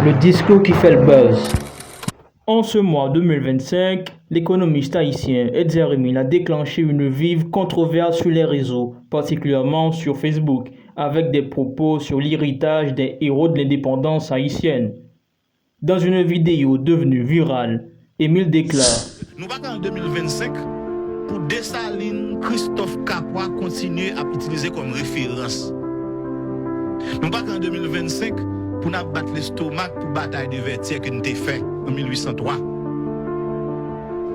Le discours qui fait le buzz. En ce mois 2025, l'économiste haïtien Edzer Emile a déclenché une vive controverse sur les réseaux, particulièrement sur Facebook, avec des propos sur l'héritage des héros de l'indépendance haïtienne. Dans une vidéo devenue virale, Emile déclare: Nous pas qu'en 2025, pour Dessalines, Christophe Capois continuer à utiliser comme référence. Nous pas qu'en 2025, pour nous battre l'estomac pour bataille de Vertières que nous avons fait en 1803.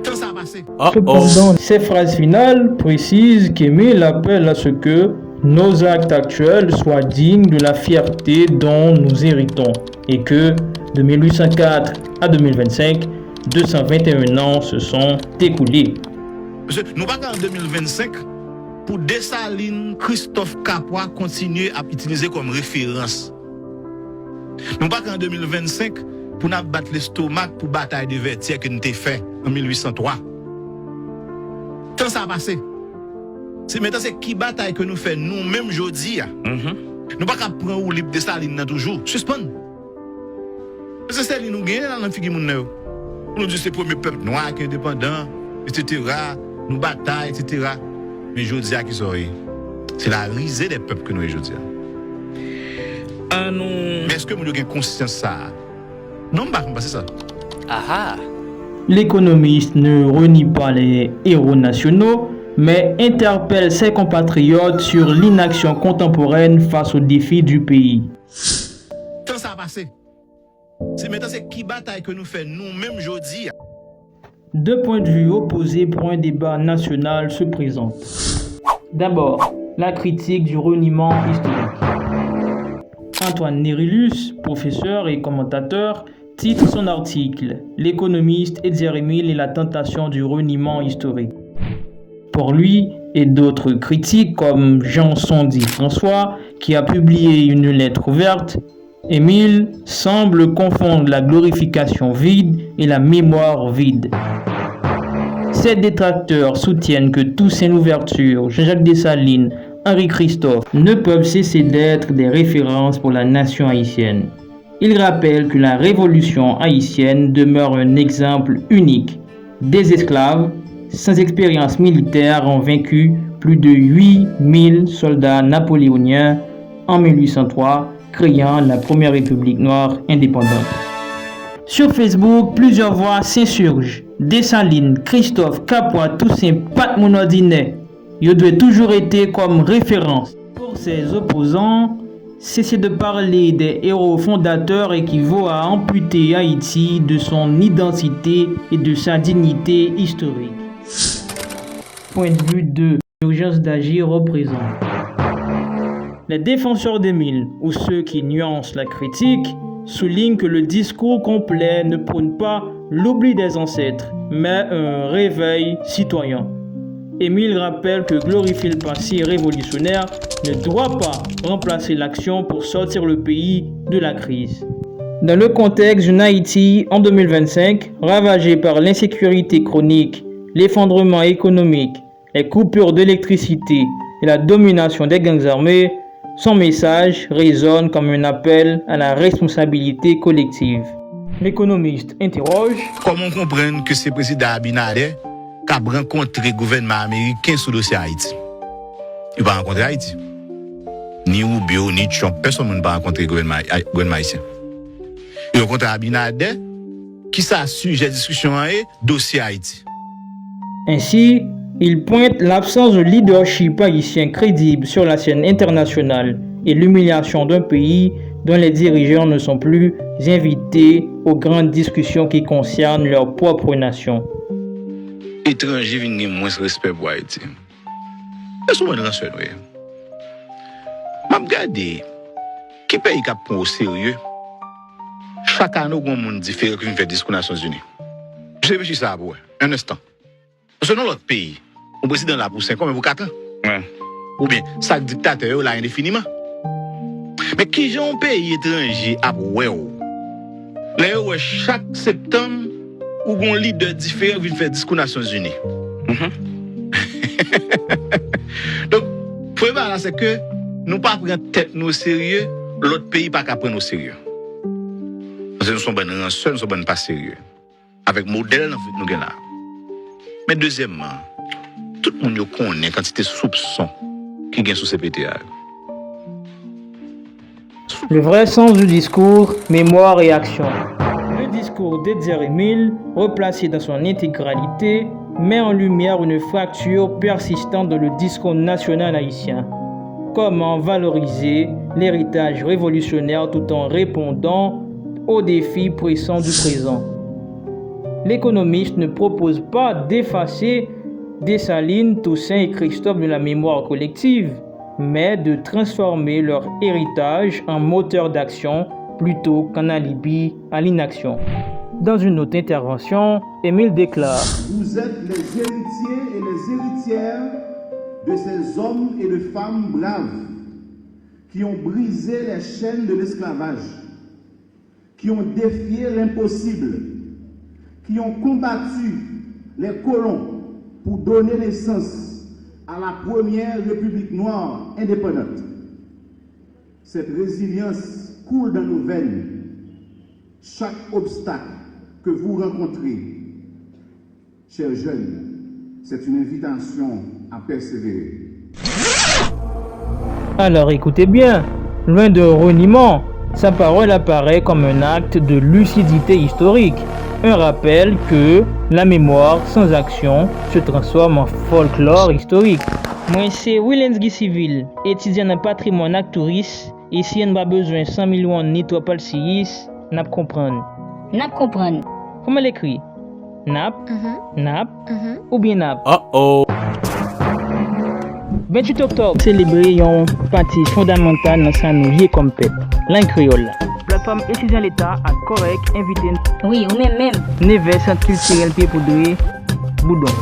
Quand ça a passé? Cependant, ces phrases finales précisent qu'Emile appelle à ce que nos actes actuels soient dignes de la fierté dont nous héritons et que de 1804 à 2025, 221 ans se sont écoulés. Nous pas qu'en 2025, pour Dessalines, Christophe Capois continuer à utiliser comme référence. Nous pas qu'en 2025, pour nous battre l'estomac pour bataille de Vertières que nous avons fait en 1803. Quand ça a passé? C'est maintenant c'est qui bataille que nous faisons nous-mêmes aujourd'hui. Nous pas qu'à prendre ou libre Dessalines toujours. Suspendre. C'est celle qui nous gagne dans la figure de nous. Nous disons c'est le premier peuple noir qui est indépendant, etc. Nous bataille, etc. Mais aujourd'hui, qui sont c'est la risée des peuples que nous aujourd'hui. Mais est-ce que nous avons conscience de ça? Non, pas c'est ça. L'économiste ne renie pas les héros nationaux, mais interpelle ses compatriotes sur l'inaction contemporaine face aux défis du pays. Quand ça a passé? C'est maintenant c'est qui bataille que nous faisons nous-mêmes aujourd'hui. Deux points de vue opposés pour un débat national se présentent. D'abord, la critique du reniement historique. Antoine Nérilus, professeur et commentateur, titre son article « L'économiste Edzer Emile et la tentation du reniement historique ». Pour lui et d'autres critiques comme Jean-Sondi François, qui a publié une lettre ouverte, Emile semble confondre la glorification vide et la mémoire vide. Ces détracteurs soutiennent que Toussaint Louverture, Jean-Jacques Dessalines, Henri Christophe ne peuvent cesser d'être des références pour la nation haïtienne. Ils rappellent que la révolution haïtienne demeure un exemple unique. Des esclaves, sans expérience militaire, ont vaincu plus de 8000 soldats napoléoniens en 1803, créant la première république noire indépendante. Sur Facebook, plusieurs voix s'insurgent. Dessalines, Christophe, Capois, Toussaint, pas de monde ordinaire. Ils doivent toujours être comme référence. Pour ses opposants, cesser de parler des héros fondateurs équivaut à amputer Haïti de son identité et de sa dignité historique. Point de vue 2. L'urgence d'agir représente. Les défenseurs d'Emile, ou ceux qui nuancent la critique, soulignent que le discours complet ne prône pas l'oubli des ancêtres, mais un réveil citoyen. Emile rappelle que glorifier le passé révolutionnaire ne doit pas remplacer l'action pour sortir le pays de la crise. Dans le contexte d'une Haïti en 2025, ravagée par l'insécurité chronique, l'effondrement économique, les coupures d'électricité et la domination des gangs armés, son message résonne comme un appel à la responsabilité collective. L'économiste interroge: Comment comprendre que c'est le président Abinader qui a rencontré le gouvernement américain sur le dossier Haïti? Il n'a pas rencontré Haïti. Ni Rubio, ni Trump, personne n'a pas rencontré le gouvernement haïtien. Il a rencontré Abinader qui s'est sujet à la discussion dossier Haïti. Ainsi, il pointe l'absence de leadership haïtien crédible sur la scène internationale et l'humiliation d'un pays dont les dirigeants ne sont plus invités aux grandes discussions qui concernent leur propre nation. Étrangers viennent moins respect pour Haïti. C'est souvent dans ce cas. Je regarde qui pays qui prend au sérieux. Chaque année, il y a des gens différents qui viennent faire des discours aux Nations Unies. Je sais pas ça pour un instant. Parce que dans l'autre pays, le président là pour 5 ans, mais pour 4 ans. Ouais. Ou bien, chaque dictateur là indéfiniment. Mais qui j'ai un pays étranger à Wéo? Là, chaque septembre, où un leader différent vient faire discours aux Nations Unies. Donc, le problème là, c'est que nous ne prenons pas tête nous au sérieux, l'autre pays pas qu'à prendre au sérieux. Nous sommes bonnes ranceurs, nous sommes pas sérieux. Avec modèle, nous gagnons là. Mais deuxièmement, tout le monde connaît quantité de soupçons qui gagnent sous ces PTA. Le vrai sens du discours, mémoire et action. Le discours d'Edzer Émile, replacé dans son intégralité, met en lumière une fracture persistante dans le discours national haïtien. Comment valoriser l'héritage révolutionnaire tout en répondant aux défis pressants du présent. L'économiste ne propose pas d'effacer Dessalines, Toussaint et Christophe de la mémoire collective, mais de transformer leur héritage en moteur d'action plutôt qu'en alibi à l'inaction. Dans une autre intervention, Émile déclare « Vous êtes les héritiers et les héritières de ces hommes et de femmes braves qui ont brisé les chaînes de l'esclavage, qui ont défié l'impossible, qui ont combattu les colons pour donner naissance à la première République noire indépendante. Cette résilience coule dans nos veines. Chaque obstacle que vous rencontrez, chers jeunes, c'est une invitation à persévérer. Alors écoutez bien, loin de reniement, sa parole apparaît comme un acte de lucidité historique, un rappel que la mémoire sans action se transforme en folklore historique. Moi c'est Willens Guy Civil, étudiant en patrimoine actoris, et si on n'a pas besoin de 100 millions ni 3 pas le 6, n'a pas comprendre. N'a pas comprendre. Comment l'écrit? Nap, nap, ou bien nap? 28 octobre, célébrer une partie fondamentale dans sa nouveau comme peuple, langue créole. Plateforme étudiant l'État a correct invité. Oui, ou même. Neves centre culturel Pied Poudré, Boudon.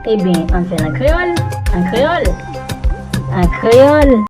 Eh bien, on fait en créole. En créole.